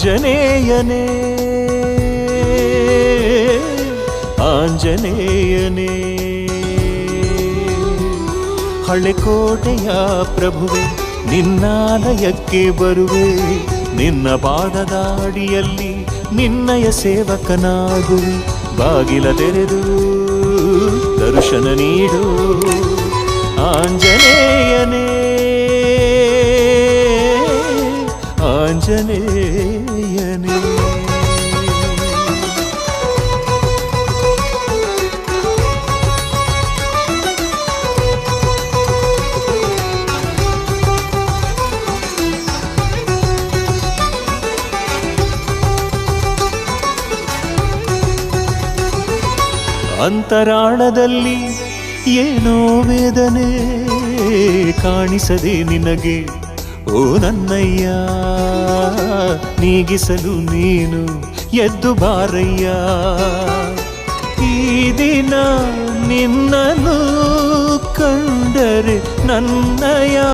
ಆಂಜನೇಯನೇ ಆಂಜನೇಯನೇ ಹಳೆಕೋಟೆಯ ಪ್ರಭುವೆ ನಿನ್ನಾಲಯಕ್ಕೆ ಬರುವೆ ನಿನ್ನ ಪಾದದ ಅಡಿಯಲ್ಲಿ ನಿನ್ನಯ ಸೇವಕನಾಗುವೆ ಬಾಗಿಲ ತೆರೆದು ದರ್ಶನ ನೀಡು ಆಂಜನೇಯನೇ ಆಂಜನೇಯನೇ ಅಂತರಾಳದಲ್ಲಿ ಏನೋ ವೇದನೆ ಕಾಣಿಸದೆ ನಿನಗೆ ಓ ನನ್ನಯ್ಯ ನೀಗಿಸಲು ನೀನು ಎದ್ದು ಬಾರಯ್ಯ ಈ ದಿನ ನಿನ್ನನ್ನು ಕಂಡರೆ ನನ್ನಯ